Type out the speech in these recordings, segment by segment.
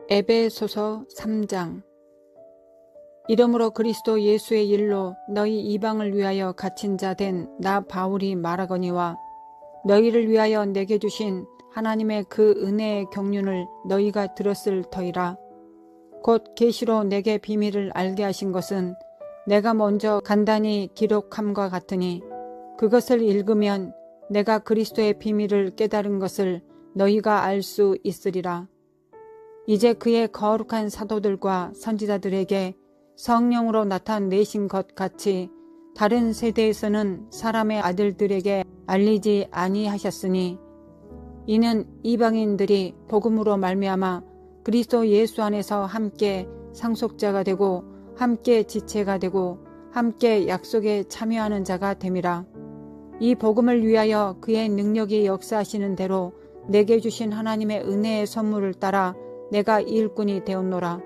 에베소서 3장. 이러므로 그리스도 예수의 일로 너희 이방을 위하여 갇힌 자 된 나 바울이 말하거니와 너희를 위하여 내게 주신 하나님의 그 은혜의 경륜을 너희가 들었을 터이라. 곧 계시로 내게 비밀을 알게 하신 것은 내가 먼저 간단히 기록함과 같으니 그것을 읽으면 내가 그리스도의 비밀을 깨달은 것을 너희가 알 수 있으리라. 이제 그의 거룩한 사도들과 선지자들에게 성령으로 나타내신 것 같이 다른 세대에서는 사람의 아들들에게 알리지 아니하셨으니 이는 이방인들이 복음으로 말미암아 그리스도 예수 안에서 함께 상속자가 되고 함께 지체가 되고 함께 약속에 참여하는 자가 됨이라. 이 복음을 위하여 그의 능력이 역사하시는 대로 내게 주신 하나님의 은혜의 선물을 따라 내가 일꾼이 되었노라.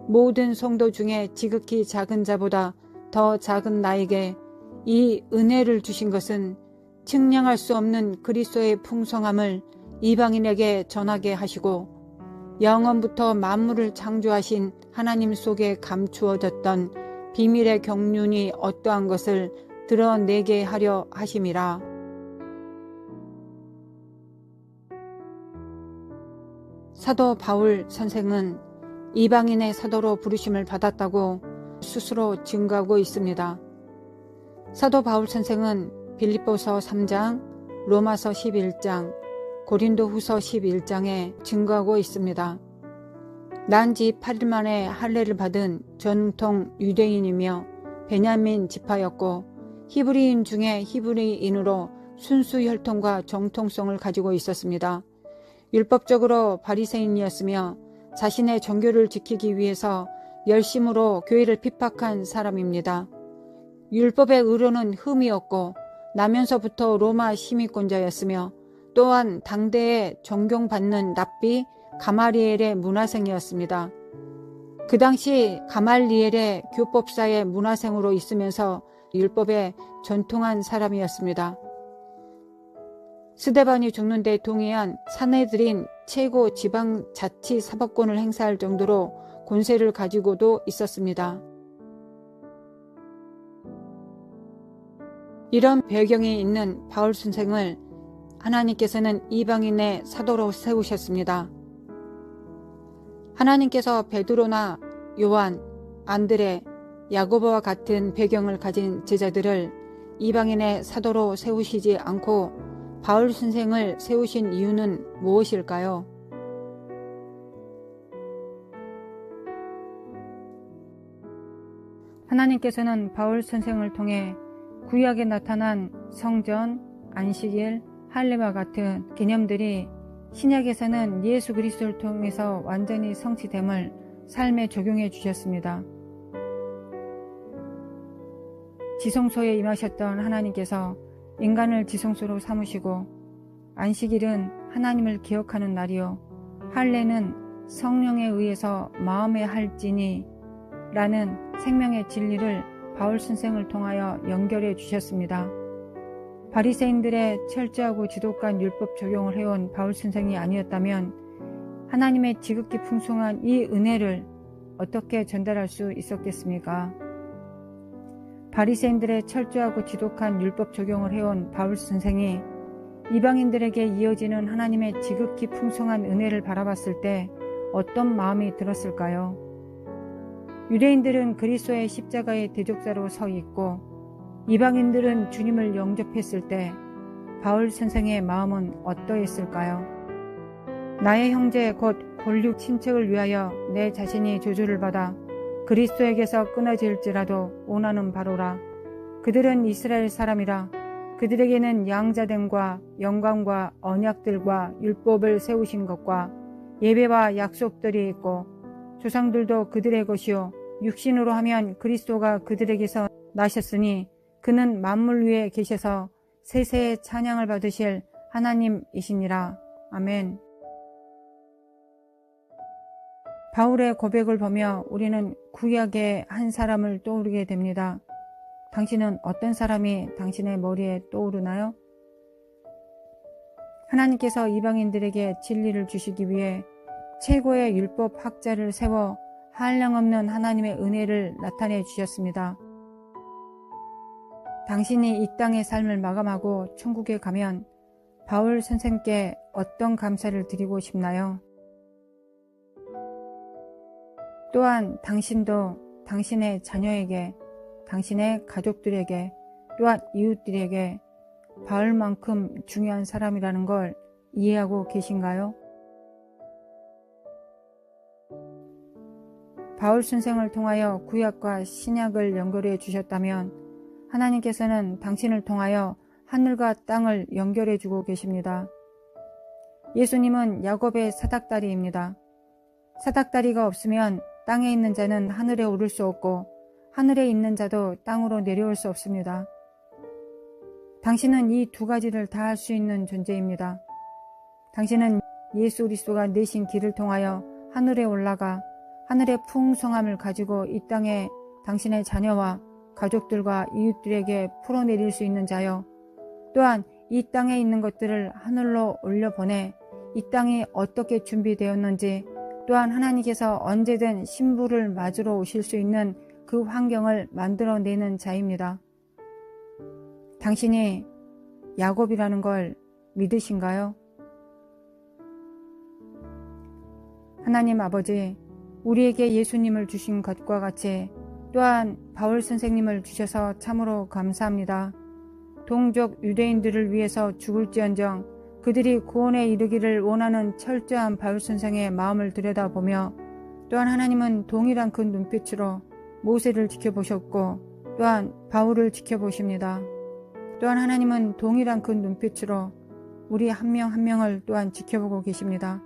모든 성도 중에 지극히 작은 자보다 더 작은 나에게 이 은혜를 주신 것은 측량할 수 없는 그리스도의 풍성함을 이방인에게 전하게 하시고 영원부터 만물을 창조하신 하나님 속에 감추어졌던 비밀의 경륜이 어떠한 것을 드러내게 하려 하심이라. 사도 바울 선생은 이방인의 사도로 부르심을 받았다고 스스로 증거하고 있습니다. 사도 바울 선생은 빌립보서 3장, 로마서 11장, 고린도후서 11장에 증거하고 있습니다. 난 지 8일 만에 할례를 받은 전통 유대인이며 베냐민 지파였고 히브리인 중에 히브리인으로 순수 혈통과 정통성을 가지고 있었습니다. 율법적으로 바리새인이었으며 자신의 종교를 지키기 위해서 열심으로 교회를 핍박한 사람입니다. 율법의 의료는 흠이었고 나면서부터 로마 시민권자였으며 또한 당대에 존경받는 랍비 가말리엘의 문화생이었습니다. 그 당시 가말리엘의 교법사의 문화생으로 있으면서 율법에 전통한 사람이었습니다. 스데반이 죽는 데 동의한 산헤드린 최고 지방자치사법권을 행사할 정도로 권세를 가지고도 있었습니다. 이런 배경이 있는 바울 선생을 하나님께서는 이방인의 사도로 세우셨습니다. 하나님께서 베드로나 요한, 안드레, 야고보와 같은 배경을 가진 제자들을 이방인의 사도로 세우시지 않고 바울 선생을 세우신 이유는 무엇일까요? 하나님께서는 바울 선생을 통해 구약에 나타난 성전, 안식일, 할례와 같은 개념들이 신약에서는 예수 그리스도를 통해서 완전히 성취됨을 삶에 적용해 주셨습니다. 지성소에 임하셨던 하나님께서 인간을 지성소로 삼으시고 안식일은 하나님을 기억하는 날이요 할례는 성령에 의해서 마음에 할지니 라는 생명의 진리를 바울 선생을 통하여 연결해 주셨습니다. 바리새인들의 철저하고 지독한 율법 적용을 해온 바울 선생이 아니었다면 하나님의 지극히 풍성한 이 은혜를 어떻게 전달할 수 있었겠습니까? 바리새인들의 철저하고 지독한 율법 적용을 해온 바울 선생이 이방인들에게 이어지는 하나님의 지극히 풍성한 은혜를 바라봤을 때 어떤 마음이 들었을까요? 유대인들은 그리스도의 십자가의 대적자로 서 있고 이방인들은 주님을 영접했을 때 바울 선생의 마음은 어떠했을까요? 나의 형제 곧 골육 친척을 위하여 내 자신이 저주를 받아 그리스도에게서 끊어질지라도 원하는 바로라. 그들은 이스라엘 사람이라. 그들에게는 양자됨과 영광과 언약들과 율법을 세우신 것과 예배와 약속들이 있고 조상들도 그들의 것이요 육신으로 하면 그리스도가 그들에게서 나셨으니 그는 만물 위에 계셔서 세세의 찬양을 받으실 하나님이시니라. 아멘. 바울의 고백을 보며 우리는 구약의 한 사람을 떠오르게 됩니다. 당신은 어떤 사람이 당신의 머리에 떠오르나요? 하나님께서 이방인들에게 진리를 주시기 위해 최고의 율법 학자를 세워 한량없는 하나님의 은혜를 나타내 주셨습니다. 당신이 이 땅의 삶을 마감하고 천국에 가면 바울 선생께 어떤 감사를 드리고 싶나요? 또한 당신도 당신의 자녀에게, 당신의 가족들에게, 또한 이웃들에게 바울만큼 중요한 사람이라는 걸 이해하고 계신가요? 바울 선생을 통하여 구약과 신약을 연결해 주셨다면 하나님께서는 당신을 통하여 하늘과 땅을 연결해 주고 계십니다. 예수님은 야곱의 사닥다리입니다. 사닥다리가 없으면 땅에 있는 자는 하늘에 오를 수 없고 하늘에 있는 자도 땅으로 내려올 수 없습니다. 당신은 이 두 가지를 다 할 수 있는 존재입니다. 당신은 예수 그리스도가 내신 길을 통하여 하늘에 올라가 하늘의 풍성함을 가지고 이 땅에 당신의 자녀와 가족들과 이웃들에게 풀어내릴 수 있는 자요. 또한 이 땅에 있는 것들을 하늘로 올려보내 이 땅이 어떻게 준비되었는지, 또한 하나님께서 언제든 신부를 맞으러 오실 수 있는 그 환경을 만들어내는 자입니다. 당신이 야곱이라는 걸 믿으신가요? 하나님 아버지, 우리에게 예수님을 주신 것과 같이 또한 바울 선생님을 주셔서 참으로 감사합니다. 동족 유대인들을 위해서 죽을지언정 그들이 구원에 이르기를 원하는 철저한 바울 선생의 마음을 들여다보며, 또한 하나님은 동일한 그 눈빛으로 모세를 지켜보셨고 또한 바울을 지켜보십니다. 또한 하나님은 동일한 그 눈빛으로 우리 한 명 한 명을 또한 지켜보고 계십니다.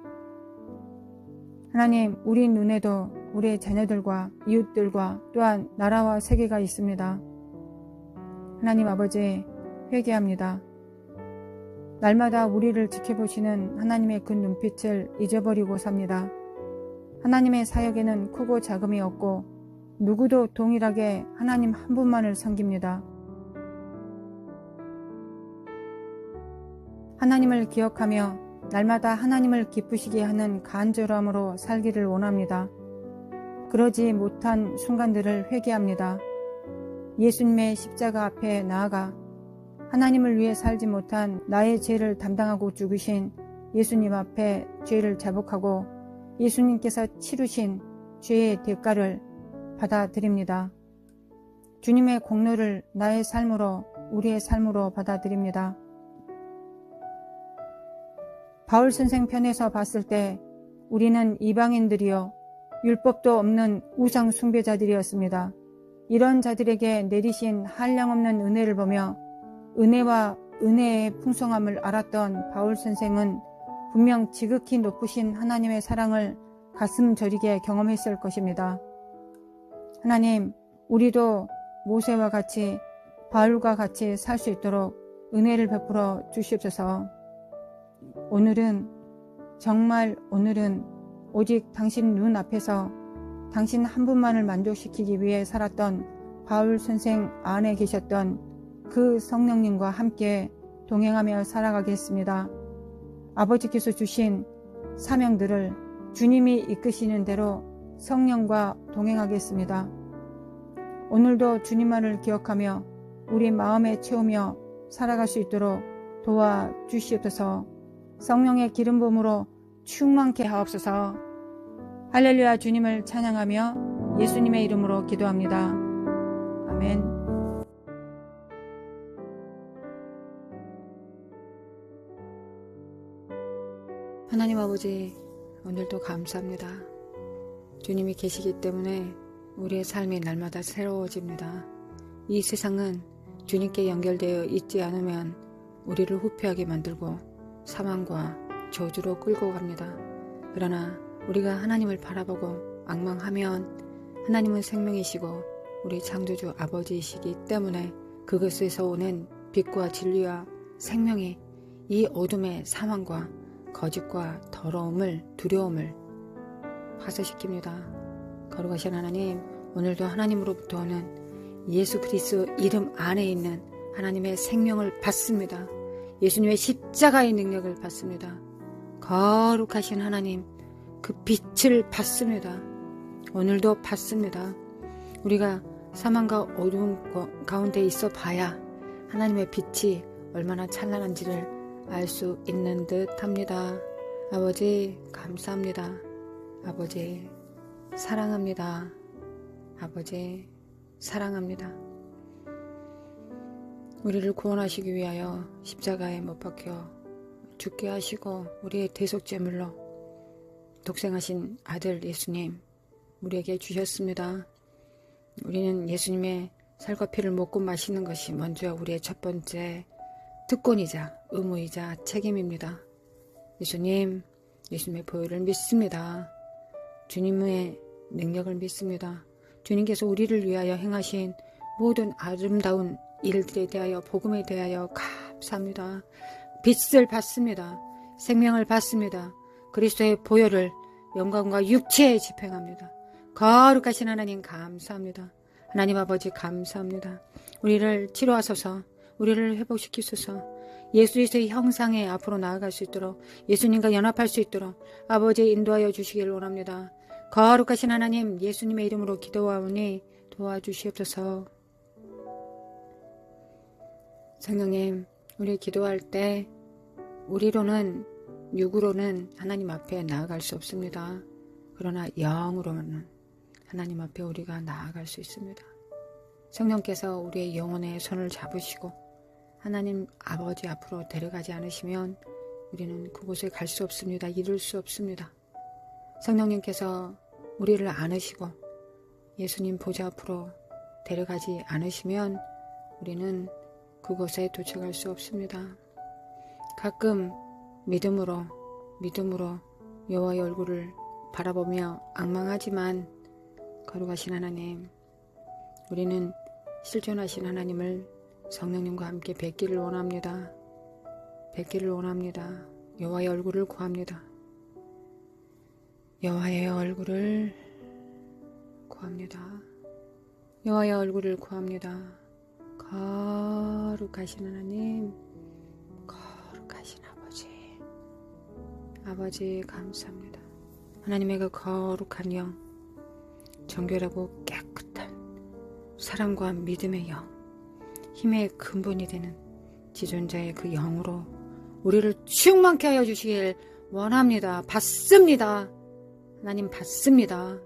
하나님, 우리 눈에도 우리의 자녀들과 이웃들과 또한 나라와 세계가 있습니다. 하나님 아버지, 회개합니다. 날마다 우리를 지켜보시는 하나님의 그 눈빛을 잊어버리고 삽니다. 하나님의 사역에는 크고 작음이 없고 누구도 동일하게 하나님 한 분만을 섬깁니다. 하나님을 기억하며 날마다 하나님을 기쁘시게 하는 간절함으로 살기를 원합니다. 그러지 못한 순간들을 회개합니다. 예수님의 십자가 앞에 나아가 하나님을 위해 살지 못한 나의 죄를 담당하고 죽으신 예수님 앞에 죄를 자복하고 예수님께서 치르신 죄의 대가를 받아들입니다. 주님의 공로를 나의 삶으로, 우리의 삶으로 받아들입니다. 바울 선생 편에서 봤을 때 우리는 이방인들이요 율법도 없는 우상 숭배자들이었습니다. 이런 자들에게 내리신 한량없는 은혜를 보며 은혜와 은혜의 풍성함을 알았던 바울 선생은 분명 지극히 높으신 하나님의 사랑을 가슴 저리게 경험했을 것입니다. 하나님, 우리도 모세와 같이 바울과 같이 살 수 있도록 은혜를 베풀어 주시옵소서. 오늘은, 정말 오늘은 오직 당신 눈 앞에서 당신 한 분만을 만족시키기 위해 살았던 바울 선생 안에 계셨던 그 성령님과 함께 동행하며 살아가겠습니다. 아버지께서 주신 사명들을 주님이 이끄시는 대로 성령과 동행하겠습니다. 오늘도 주님만을 기억하며 우리 마음에 채우며 살아갈 수 있도록 도와주시옵소서. 성령의 기름 부음으로 충만케 하옵소서. 할렐루야. 주님을 찬양하며 예수님의 이름으로 기도합니다. 아멘. 하나님 아버지, 오늘도 감사합니다. 주님이 계시기 때문에 우리의 삶이 날마다 새로워집니다. 이 세상은 주님께 연결되어 있지 않으면 우리를 후퇴하게 만들고 사망과 저주로 끌고 갑니다. 그러나 우리가 하나님을 바라보고 앙망하면 하나님은 생명이시고 우리 창조주 아버지이시기 때문에 그것에서 오는 빛과 진리와 생명이 이 어둠의 사망과 거짓과 더러움을, 두려움을 파쇄시킵니다. 거룩하신 하나님, 오늘도 하나님으로부터 오는 예수 그리스도 이름 안에 있는 하나님의 생명을 받습니다. 예수님의 십자가의 능력을 받습니다. 거룩하신 하나님, 그 빛을 받습니다. 오늘도 받습니다. 우리가 사망과 어두운 가운데 있어 봐야 하나님의 빛이 얼마나 찬란한지를 알 수 있는 듯 합니다. 아버지 감사합니다. 아버지 사랑합니다. 아버지 사랑합니다. 우리를 구원하시기 위하여 십자가에 못 박혀 죽게 하시고 우리의 대속제물로 독생하신 아들 예수님 우리에게 주셨습니다. 우리는 예수님의 살과 피를 먹고 마시는 것이 먼저 우리의 첫 번째 특권이자 의무이자 책임입니다. 예수님의 보혈을 믿습니다. 주님의 능력을 믿습니다. 주님께서 우리를 위하여 행하신 모든 아름다운 일들에 대하여 복음에 대하여 감사합니다. 빛을 받습니다. 생명을 받습니다. 그리스도의 보혈을 영광과 육체에 집행합니다. 거룩하신 하나님 감사합니다. 하나님 아버지 감사합니다. 우리를 치료하소서, 우리를 회복시키소서, 예수 그리스도의 형상에 앞으로 나아갈 수 있도록 예수님과 연합할 수 있도록 아버지 인도하여 주시길 원합니다. 거룩하신 하나님 예수님의 이름으로 기도하오니 도와주시옵소서. 성령님, 우리 기도할 때 우리로는 육으로는 하나님 앞에 나아갈 수 없습니다. 그러나 영으로는 하나님 앞에 우리가 나아갈 수 있습니다. 성령께서 우리의 영혼의 손을 잡으시고 하나님 아버지 앞으로 데려가지 않으시면 우리는 그곳에 갈 수 없습니다. 이룰 수 없습니다. 성령님께서 우리를 안으시고 예수님 보좌 앞으로 데려가지 않으시면 우리는 그곳에 도착할 수 없습니다. 가끔 믿음으로 여호와의 얼굴을 바라보며 앙망하지만 거룩하신 하나님, 우리는 실존하신 하나님을 성령님과 함께 뵙기를 원합니다. 뵙기를 원합니다. 여호와의 얼굴을 구합니다. 여호와의 얼굴을 구합니다. 여호와의 얼굴을 구합니다. 거룩하신 하나님, 거룩하신 아버지 감사합니다. 하나님의 그 거룩한 영, 정결하고 깨끗한 사랑과 믿음의 영, 힘의 근본이 되는 지존자의 그 영으로 우리를 충만케 하여 주시길 원합니다. 받습니다. 하나님 받습니다.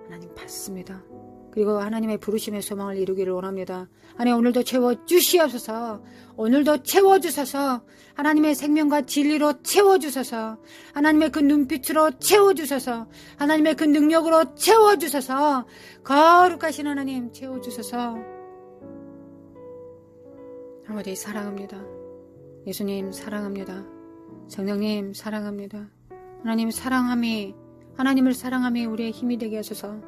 하나님 받습니다. 그리고 하나님의 부르심의 소망을 이루기를 원합니다. 하나님 오늘도 채워주시옵소서. 오늘도 채워주소서. 하나님의 생명과 진리로 채워주소서. 하나님의 그 눈빛으로 채워주소서. 하나님의 그 능력으로 채워주소서. 거룩하신 하나님 채워주소서. 아버지 사랑합니다. 예수님 사랑합니다. 성령님 사랑합니다. 하나님을 사랑함이 우리의 힘이 되게 하소서.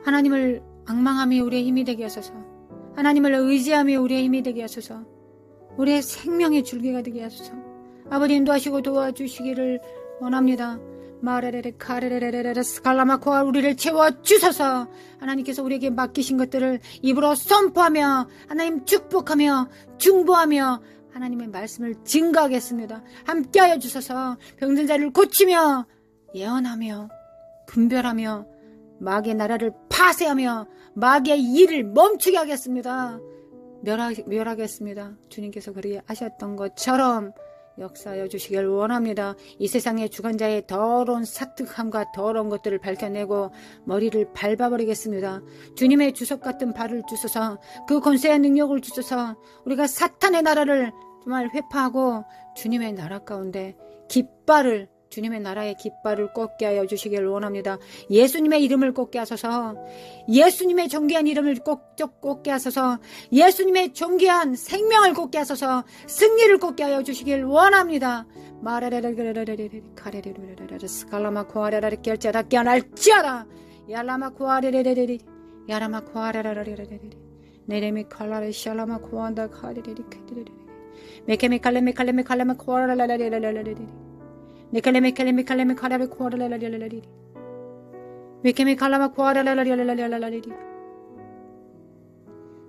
하나님을 앙망함이 우리의 힘이 되게 하소서. 하나님을 의지함이 우리의 힘이 되게 하소서. 우리의 생명의 줄기가 되게 하소서. 아버지 인도하시고 도와주시기를 원합니다. 마레레레 카레레레레레 스칼라마코아 우리를 채워주소서. 하나님께서 우리에게 맡기신 것들을 입으로 선포하며 하나님 축복하며 중보하며 하나님의 말씀을 증거하겠습니다. 함께하여 주소서. 병든 자를 고치며 예언하며 분별하며 마귀의 나라를 파쇄하며 마귀의 일을 멈추게 하겠습니다. 멸하겠습니다. 주님께서 그렇게 하셨던 것처럼 역사하여 주시길 원합니다. 이 세상의 주관자의 더러운 사특함과 더러운 것들을 밝혀내고 머리를 밟아버리겠습니다. 주님의 주석 같은 발을 주소서. 그 권세의 능력을 주소서. 우리가 사탄의 나라를 정말 회파하고 주님의 나라 가운데 주님의 나라의 깃발을 꽂게 하여 주시길 원합니다. 예수님의 이름을 꽂게 하소서. 예수님의 존귀한 이름을 꽂게 하소서. 예수님의 존귀한 생명을 꽂게 하소서. 승리를 꽂게 하여 주시길 원합니다. 스칼라마코아레라레 결제답게 할지어다. 야라마코아레레레레 야라마코아레라레레레 네레미 칼라레 샬라마코안다 카레레레 메케메칼레메칼레메칼레메 코아라라라라라라라라라 메칼레메칼레메칼레메칼레메 코아라라라라라라라 메케메칼라마 코아라라라라라라라라라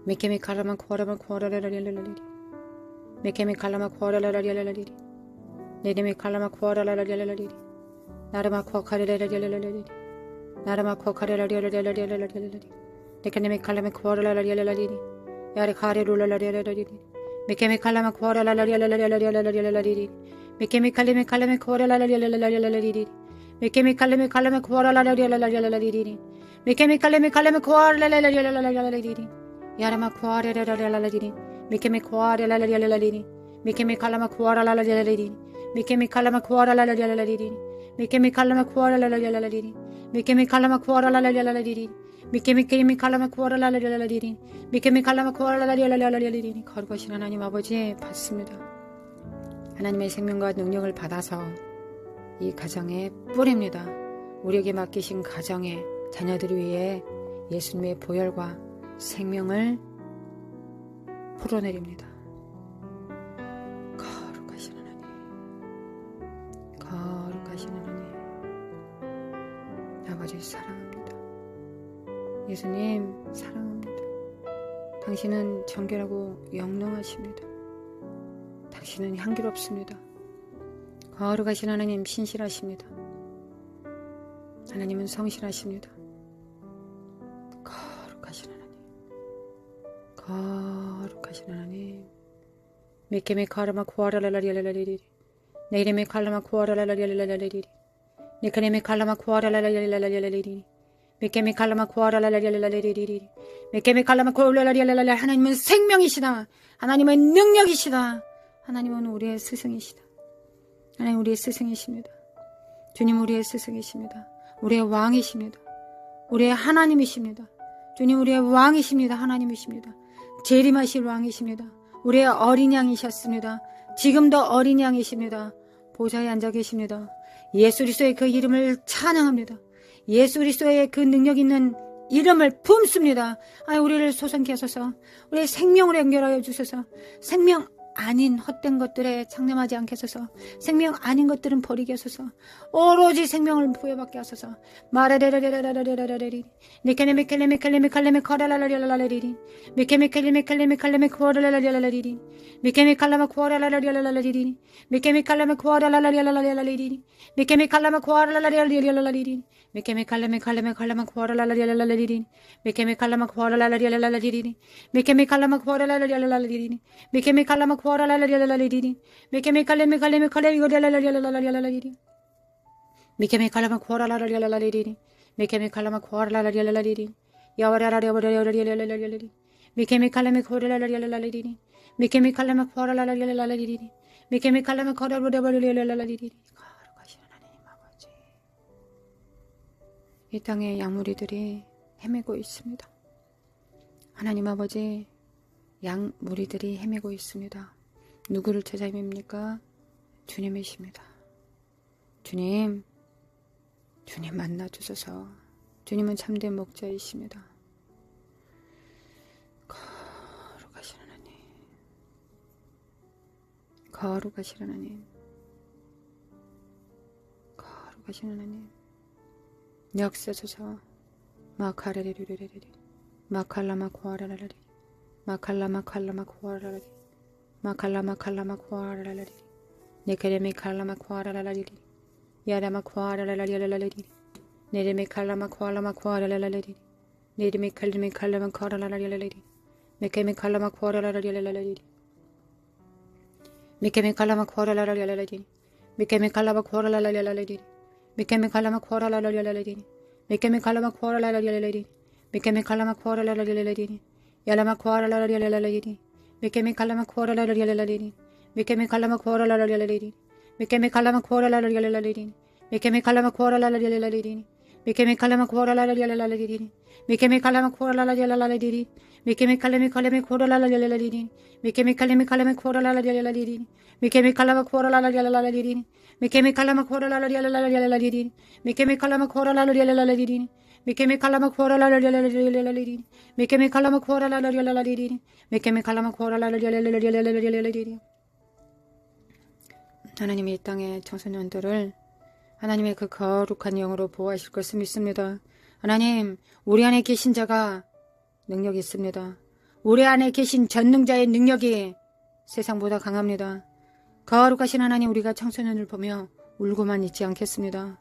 메케메칼라마 코아라라라라라라라 메케메칼라마 코아라라라라라라 네레메칼라마 코아라라라라라라 나르마코 카레레레레레레레 나르마코 카레레레레레레레레레 네케네메 칼라메 코라라라리라리리 야레 카레룰라라리라리리 메케메 칼라마 코라라라리라리라리라리리 메케메 칼레메 칼라메 코라라라리라리라리리 메케메 칼레메 칼라메 코라라라리라리라리리 메케메 칼레메 칼라메 코라라라리라리라리리 야라마 코라라라리라리리 메케메 코라라라리라리리 메케메 칼라마 코라라라리라리리 메케메 칼라마 코라라라리라리리 메케메 칼라마 코라라라리라리리 메케메 칼라마 코라라라리라리리 미케미케미 칼라마 코라라라리라리리 미케미 칼라마 코라라라리라리리 거룩하신 하나님 아버지 받습니다. 하나님의 생명과 능력을 받아서 이 가정에 뿌립니다. 우리에게 맡기신 가정에 자녀들 위해 예수님의 보혈과 생명을 풀어내립니다. 거룩하신 하나님, 거룩하신 하나님, 아버지 사랑합니다. 예수님 사랑합니다. 당신은 정결하고 영롱하십니다. 당신은 향기롭습니다. 거룩하신 하나님 신실하십니다. 하나님은 성실하십니다. 거룩하신 하나님, 거룩하신 하나님. 메케메 카르마 코아라라라리라리리 네이레메 칼라마 코아라라라리라리리 네카네메 칼라마 코아라라라리라리리 메케메 칼라마 코아라라라리라리리 메케메 칼라마 코아라라리라리라 하나님은 생명이시다. 하나님은 능력이시다. 하나님은 우리의 스승이시다. 하나님 우리의 스승이십니다. 주님 우리의 스승이십니다. 우리의 왕이십니다. 우리의 하나님이십니다. 주님 우리의 왕이십니다. 하나님이십니다. 재림하실 왕이십니다. 우리의 어린 양이셨습니다. 지금도 어린 양이십니다. 보좌에 앉아 계십니다. 예수 그리스도의 그 이름을 찬양합니다. 예수 그리스도의 그 능력 있는 이름을 품습니다. 우리를 소생케 하소서. 우리의 생명을 연결하여 주소서. 생명 아닌 헛된 것들에 창념하지 않게 하소서. 생명 아닌 것들은 버리게 하소서. 오로지 생명을 부여받게 하소서. 마레레레레레레레레레리 니케네메켈레메켈레메칼레메 커라라라리라라리리 미케메켈레메켈레메칼레메 코라라라리라라리리 미케메칼라마 코라라라리라라리리 미케메칼라마 코라라라리라라리리 미케메칼라마 코라라라리라라리리 미케메칼레메칼레메칼라마 코라라라리라라리리 미케메칼라마 코라라라리라라리리 미케메칼라마 코라라라리라라리리 미케메칼라마 코라라라리라라리리 미케메칼레메칼레메칼레리라라리라라리리 미케메칼라마 코라라라리라라리리 미케메칼라마 코라라라리라라리리 야와라라리라라리라라리리 미케메칼라마 코라라라리라라리리 미케메칼라마 코라라라리라라리리 미케메칼라마 코라라라리라라리리 거룩하신 하나님 아버지 이 땅에 양무리들이 헤매고 있습니다. 하나님 아버지 양무리들이 헤매고 있습니다. 누구를 찾아 헤맵니까? 주님이십니다. 주님 만나주소서. 주님은 참된 목자이십니다. 거룩하신 하나님, 거룩하신 하나님, 거룩하신 하나님, 역사소서. 마카레리르레리 마칼라마 코아라라리 마칼라마 칼라마 코아라라리 마칼라마 칼라마 코아라라리 네케레메 칼라마 코아라라리 야라마 코아라라리라라리 네레메 칼라마 코알라마 코아라라리 네레메 칼레메 칼라마 코아라라리라리 메케메 칼라마 코아라라리라리 메케메 칼라마 코아라라리라리 메케메 칼라마 코아라라리라리 메케메 칼라마 코아라라리라리 메케메 칼라마 코아라라리라리 메케메 칼라마 코아라라리라리 야라마 코아라라리라리 메케메 칼라마 코아라라리라리 메케메 칼라마 코아라라리라리 메케메 칼라마 코아라라리라리 메케메 칼라마 코아라라리라리 메케메 칼라마 코아라라리라리 메케메 칼라마 코아라라리라리 메케메 칼레메 칼레메 코아라라리라리 메케메 칼레메 칼레메 코아라라리라리 메케메 칼라마 코아라라리라리 메케메 칼라마 코아라라리라리 메케메 칼라마 코아라라리라리 메케메 칼라마 코아라라리라리 메케메 칼라마 코아라라리라리 메케메 칼라마 코아라라리라리 하나님이 이 땅의 청소년들을 하나님의 그 거룩한 영으로 보호하실 것을 믿습니다. 하나님, 우리 안에 계신 자가 능력이 있습니다. 우리 안에 계신 전능자의 능력이 세상보다 강합니다. 거룩하신 하나님, 우리가 청소년을 보며 울고만 있지 않겠습니다.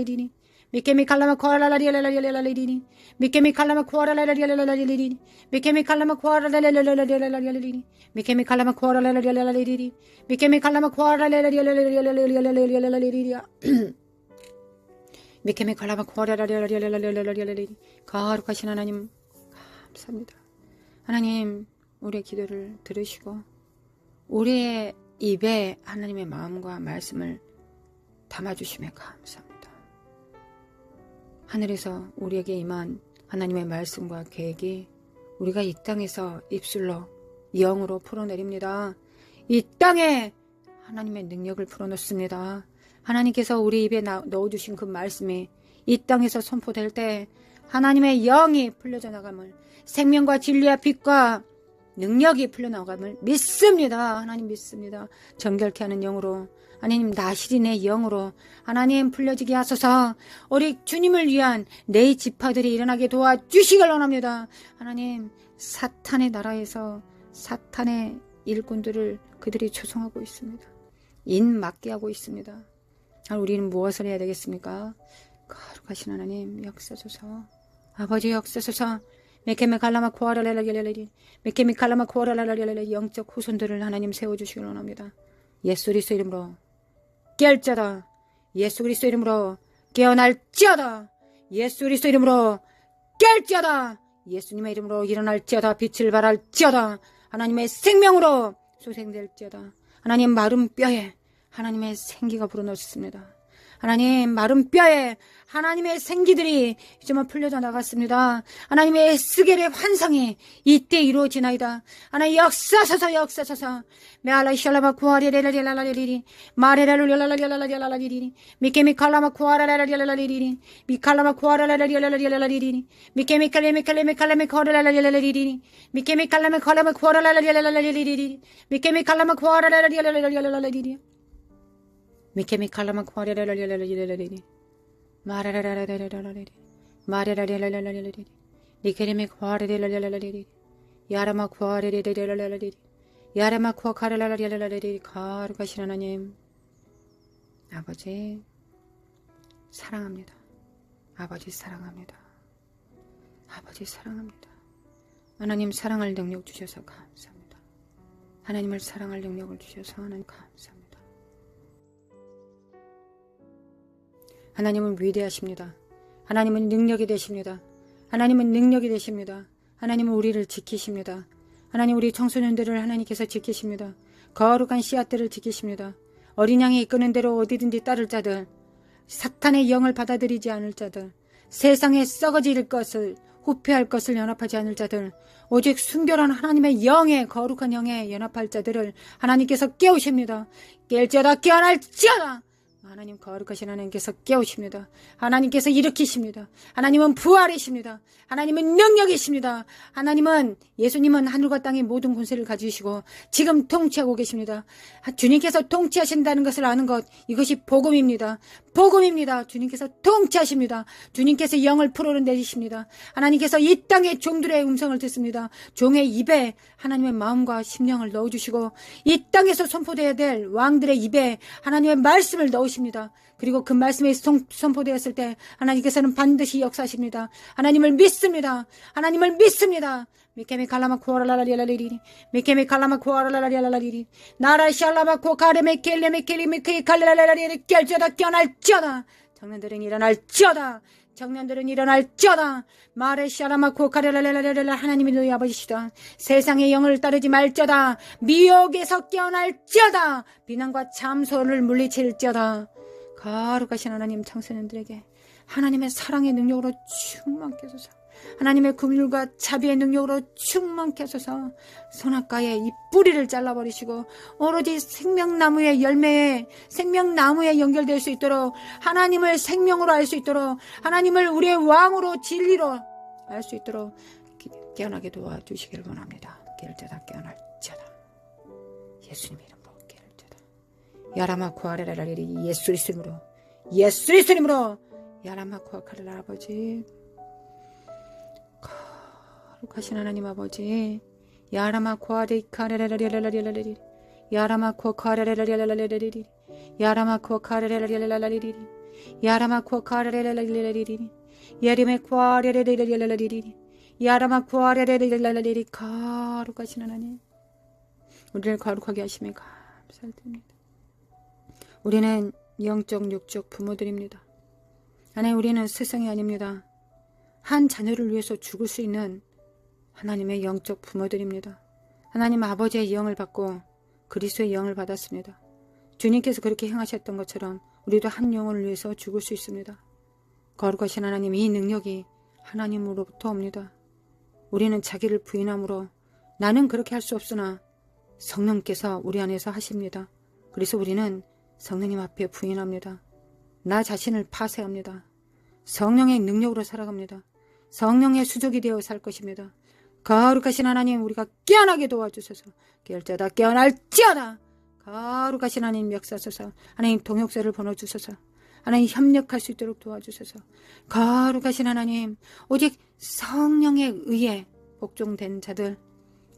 코아랄랄랄랄리리니 미케미 칼라마 코아랄랄랄랄랄리리니 미케미 칼라마 코아랄랄랄랄리리니 미케미 칼라마 코아랄랄랄랄리리니 미케미 칼라마 코아랄랄랄랄리리니 미케미 칼라마 코아랄랄랄랄리리니 미케미 칼라마 코아랄랄랄랄리리니 거룩하신 하나님 감사합니다. 하나님 우리의 기도를 들으시고 우리의 입에 하나님의 마음과 말씀을 담아주심에 감사합니다. 하늘에서 우리에게 임한 하나님의 말씀과 계획이 우리가 이 땅에서 입술로 영으로 풀어내립니다. 이 땅에 하나님의 능력을 풀어놓습니다. 하나님께서 우리 입에 넣어주신 그 말씀이 이 땅에서 선포될 때 하나님의 영이 풀려져 나감을 생명과 진리와 빛과 능력이 풀려나감을 믿습니다. 하나님 믿습니다. 정결케 하는 영으로 하나님 나시린의 영으로 하나님 풀려지게 하소서. 우리 주님을 위한 내 지파들이 일어나게 도와주시길 원합니다. 하나님 사탄의 나라에서 사탄의 일꾼들을 그들이 조성하고 있습니다. 인 맞게 하고 있습니다. 우리는 무엇을 해야 되겠습니까? 거룩하신 하나님 역사소서. 아버지 역사소서. 메케메 칼라마 코아랄랄랄랄랄리 메케메 칼라마 코아랄랄랄랄리 영적 후손들을 하나님 세워주시길 원합니다. 예수 그리스도 이름으로 깰자다. 예수 그리스도 이름으로 깨어날지어다. 예수 그리스도 이름으로 깰지어다. 예수님의 이름으로 일어날지어다. 빛을 발할지어다. 하나님의 생명으로 소생될지어다. 하나님 마른 뼈에 하나님의 생기가 불어넣습니다. 하나님 마른 뼈에 하나님의 생기들이 이제만 풀려져 나갔습니다. 하나님의 스겔의 환상이 이때 이루어지나이다. 하나님 역사서서 역사서서 메알라 샬라마 구아리레라리라라리리 마레라루리라라리라라리리 미케미 칼라마 구아라라리라라리리 미칼라마 구아라라리라라리리 미케미 칼레미 칼레미 칼레미 코라라리라라리리 미케미 칼라마 칼라마 구아라라리라라리리 미케미 칼라마 구아라라리라라리리 미케미 칼라마 코아라라리라라리리 마라라라라라라라리 마라라라라라라리 니케레미 코아라라라라라리 야라마 코아라라라라라리 야라마 코아라라라라라리 거룩하신 하나님 아버지 사랑합니다. 아버지 사랑합니다. 아버지 사랑합니다. 하나님 사랑할 능력 주셔서 감사합니다. 하나님을 사랑할 능력을 주셔서 하나님 감사합니다. 하나님은 위대하십니다. 하나님은 능력이 되십니다. 하나님은 능력이 되십니다. 하나님은 우리를 지키십니다. 하나님 우리 청소년들을 하나님께서 지키십니다. 거룩한 씨앗들을 지키십니다. 어린 양이 이끄는 대로 어디든지 따를 자들, 사탄의 영을 받아들이지 않을 자들, 세상에 썩어질 것을 후패할 것을 연합하지 않을 자들, 오직 순결한 하나님의 영에 거룩한 영에 연합할 자들을 하나님께서 깨우십니다. 깰지어다 깨어날지어다. 하나님 거룩하신 하나님께서 깨우십니다. 하나님께서 일으키십니다. 하나님은 부활이십니다. 하나님은 능력이십니다. 하나님은 예수님은 하늘과 땅의 모든 권세를 가지시고 지금 통치하고 계십니다. 주님께서 통치하신다는 것을 아는 것 이것이 복음입니다. 복음입니다. 주님께서 통치하십니다. 주님께서 영을 풀어내리십니다. 하나님께서 이 땅의 종들의 음성을 듣습니다. 종의 입에 하나님의 마음과 심령을 넣어주시고 이 땅에서 선포되어야 될 왕들의 입에 하나님의 말씀을 넣으십니다. 그리고 그 말씀이 선포되었을 때 하나님께서는 반드시 역사하십니다. 하나님을 믿습니다. 하나님을 믿습니다. 미케미 칼라마 코아라라리라리리 미케미 칼라마 코아라라리라리리 나라 샬라마 코카레메 켈레메 켈리메케 칼라라리리 깰지어다 깨어날지어다. 청년들은 일어날지어다. 청년들은 일어날지어다. 마레 샤라마 코카레라라라라 하나님이 너희 아버지시다. 세상의 영을 따르지 말지어다. 미혹에서 깨어날지어다. 비난과 참소를 물리칠지어다. 거룩하신 하나님 청소년들에게 하나님의 사랑의 능력으로 충만케 하소서. 하나님의 긍휼과 자비의 능력으로 충만케 하소서. 선악과의 이 뿌리를 잘라버리시고 오로지 생명나무의 열매에 생명나무에 연결될 수 있도록 하나님을 생명으로 알 수 있도록 하나님을 우리의 왕으로 진리로 알 수 있도록 깨어나게 도와주시기를 원합니다. 깨어날지어다 깨어날지어다. 예수님의 이름으로 깨어날지어다. 야라마쿠아레라리리 예수 이름으로 야라마쿠아카레라 아버지 거룩하신 하나님 아버지 야라마쿠아레카레라리라리라리라리리 야라마쿠아카레라리라리라리리 야라마쿠아카레라리라리라리리 야라마쿠아카레라리라리라리리 야리메쿠아레라리라리라리리 야라마쿠아레라리라리라리리 거룩하신 하나님 우리를 거룩하게 하시면 감사드립니다. 우리는 영적 육적 부모들입니다. 하나님 우리는 세상이 아닙니다. 한 자녀를 위해서 죽을 수 있는 하나님의 영적 부모들입니다. 하나님 아버지의 영을 받고 그리스도의 영을 받았습니다. 주님께서 그렇게 행하셨던 것처럼 우리도 한 영혼을 위해서 죽을 수 있습니다. 거룩하신 하나님 이 능력이 하나님으로부터 옵니다. 우리는 자기를 부인함으로 나는 그렇게 할 수 없으나 성령께서 우리 안에서 하십니다. 그래서 우리는 성령님 앞에 부인합니다. 나 자신을 파쇄합니다. 성령의 능력으로 살아갑니다. 성령의 수족이 되어 살 것입니다. 거룩하신 하나님 우리가 깨어나게 도와주소서. 깨어날지어다 깨어날지어다. 거룩하신 하나님 역사하소서. 하나님 동역자를 보내주소서. 하나님 협력할 수 있도록 도와주소서. 거룩하신 하나님 오직 성령에 의해 복종된 자들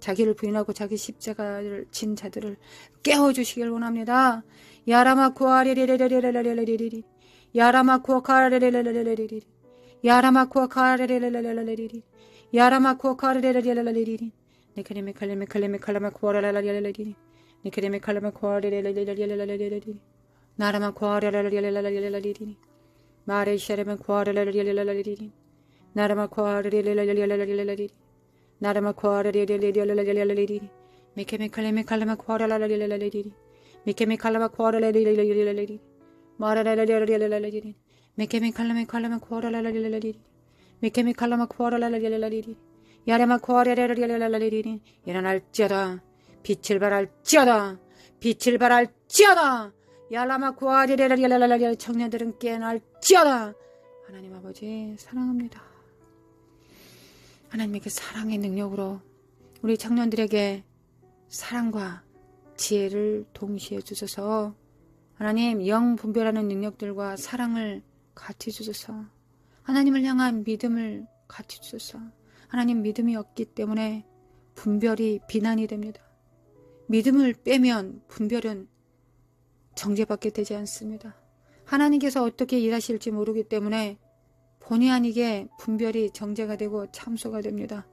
자기를 부인하고 자기 십자가를 진 자들을 깨워주시길 원합니다. 야라마쿠아레레레레레레레레레레레 야라마쿠아카레레레레레레레레 야라마쿠아카레레레레레레레 야라마쿠아카레레레레레레 니크레메 칼레메 칼레메 칼라마쿠아라라라라라라라 니크레메 칼라마쿠아레레레레레레레레 나라마쿠아레레레레레레레레 마레샤레메 쿠아레레레레레레레 나라마쿠아레레레레레레레레 나라마쿠아레레레레레레레레 미케메칼레메 칼라마쿠아라라라라라라 미케메칼라마쿠아레레레레레레레 마라라라라라라라라 미케메칼라마쿠아라라라라라라 미케메칼라마쿠아라라라라라라 야레마쿠아레레레레레레레 일어날지어다 빛을 발할지어다 빛을 발할지어다 야라마쿠아레레레레레레레 청년들은 깨어날지어다. 하나님 아버지 사랑합니다. 하나님의 그 사랑의 능력으로 우리 청년들에게 사랑과 지혜를 동시에 주셔서 하나님 영 분별하는 능력들과 사랑을 같이 주셔서 하나님을 향한 믿음을 같이 주셔서 하나님 믿음이 없기 때문에 분별이 비난이 됩니다. 믿음을 빼면 분별은 정죄받게 되지 않습니다. 하나님께서 어떻게 일하실지 모르기 때문에 본의 아니게 분별이 정죄가 되고 참소가 됩니다.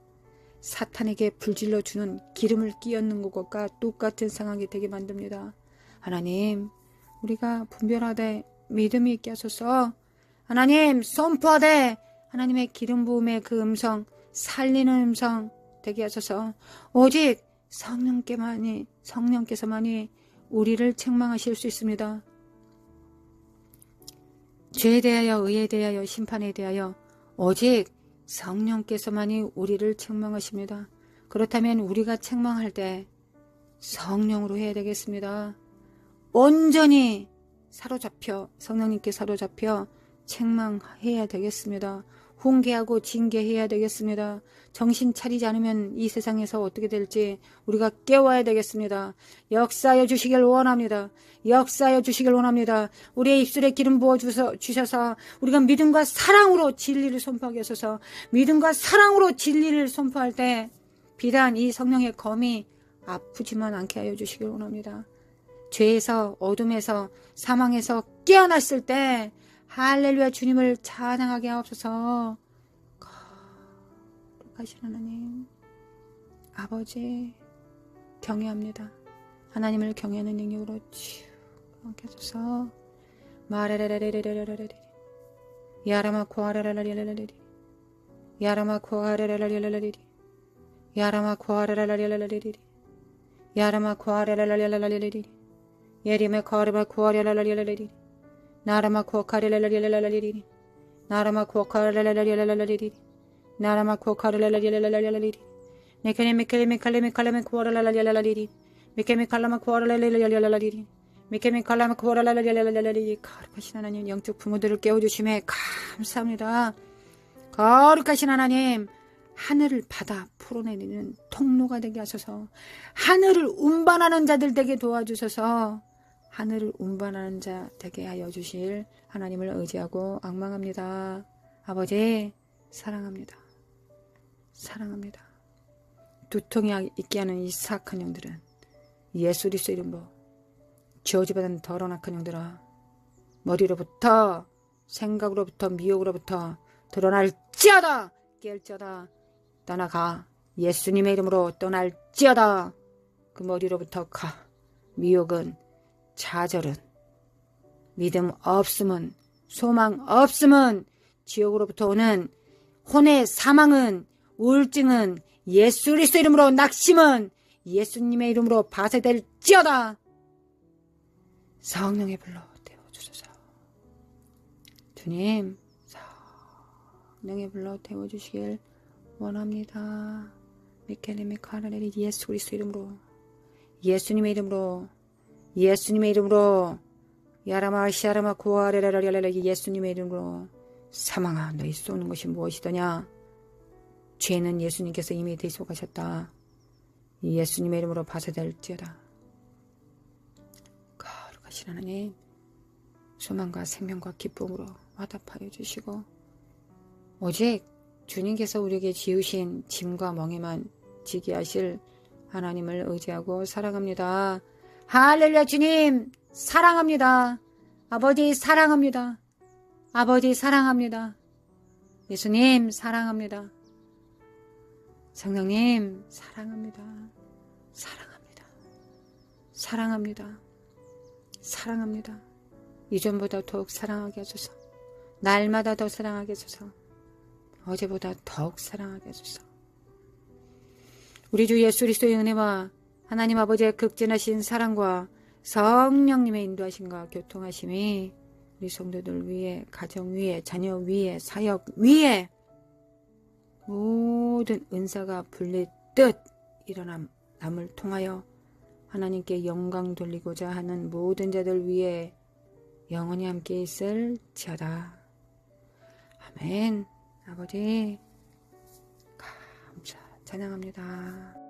사탄에게 불질러 주는 기름을 끼얹는 것과 똑같은 상황이 되게 만듭니다. 하나님 우리가 분별하되 믿음이 있게 하소서. 하나님 선포하되 하나님의 기름 부음의 그 음성 살리는 음성 되게 하소서. 오직 성령께서만이 우리를 책망하실 수 있습니다. 죄에 대하여 의에 대하여 심판에 대하여 오직 성령께서만이 우리를 책망하십니다. 그렇다면 우리가 책망할 때 성령으로 해야 되겠습니다. 온전히 사로잡혀 성령님께 사로잡혀 책망해야 되겠습니다. 훈계하고 징계해야 되겠습니다. 정신 차리지 않으면 이 세상에서 어떻게 될지 우리가 깨워야 되겠습니다. 역사하여 주시길 원합니다. 역사하여 주시길 원합니다. 우리의 입술에 기름 부어 주셔서 우리가 믿음과 사랑으로 진리를 선포하게 하소서. 믿음과 사랑으로 진리를 선포할 때 비단 이 성령의 검이 아프지만 않게 하여 주시길 원합니다. 죄에서 어둠에서 사망에서 깨어났을 때 할렐루야 주님을 찬양하게 하옵소서. 거룩하신 하나님 아버지 경외합니다. 하나님을 경외하는 능력으로 치유하게 하소서. 마레레레레레레레레레 야라마코아레레레레레레 야라마코아레레레레레레 야라마코아레레레레레레 야라마코아레레레레레레 예리메코아레마코아레레레레레 나라마 쿠어카레랄랄랄랄랄리리 나라마 쿠어카레랄랄랄랄랄리리 나라마 쿠어카레랄랄랄랄랄리리 메케네 메케레 메칼레 메칼레 쿠어랄랄랄랄리리 메케메 칼라마 쿠어랄랄랄랄리리 메케메 칼라마 쿠어랄랄랄랄리리 거룩하신 하나님 영적 부모들을 깨워주심에 감사합니다. 거룩하신 하나님 하늘을 받아 풀어내는 통로가 되게 하소서. 하늘을 운반하는 자들 되게 도와주소서. 하늘을 운반하는 자 되게 하여 주실 하나님을 의지하고 앙망합니다. 아버지 사랑합니다. 사랑합니다. 두통이 있게 하는 이 사악한 영들은 예수 그리스도 이름으로 저주받은 더러운 악한 영들아 머리로부터 생각으로부터 미혹으로부터 드러날지어다 깨울지어다 떠나가. 예수님의 이름으로 떠날지어다. 그 머리로부터 가. 미혹은 좌절은 믿음 없음은 소망 없음은 지옥으로부터 오는 혼의 사망은 우울증은 예수 그리스도 이름으로 낙심은 예수님의 이름으로 파쇄될지어다. 성령의 불로 태워주소서. 주님 성령의 불로 태워주시길 원합니다. 미케레미 카라레리 예수 그리스도 이름으로 예수님의 이름으로 예수님의 이름으로 야라마 시아라마 고아레라라라라 예수님의 이름으로 사망아 너희 쏘는 것이 무엇이더냐. 죄는 예수님께서 이미 대속하셨다. 예수님의 이름으로 파쇄될지어다. 거룩하신 하나님 소망과 생명과 기쁨으로 화답하여 주시고 오직 주님께서 우리에게 지으신 짐과 멍에만 지게 하실 하나님을 의지하고 사랑합니다. 할렐루야. 주님 사랑합니다. 아버지 사랑합니다. 아버지 사랑합니다. 예수님 사랑합니다. 성령님 사랑합니다. 사랑합니다. 사랑합니다. 사랑합니다. 이전보다 더욱 사랑하게 하소서. 날마다 더 사랑하게 하소서. 어제보다 더욱 사랑하게 하소서. 우리 주 예수 그리스도의 은혜와 하나님 아버지의 극진하신 사랑과 성령님의 인도하심과 교통하심이 우리 성도들 위에 가정 위에 자녀 위에 사역 위에 모든 은사가 불리듯 일어남을 통하여 하나님께 영광 돌리고자 하는 모든 자들 위에 영원히 함께 있을지어다. 아멘. 아버지 감사 찬양합니다.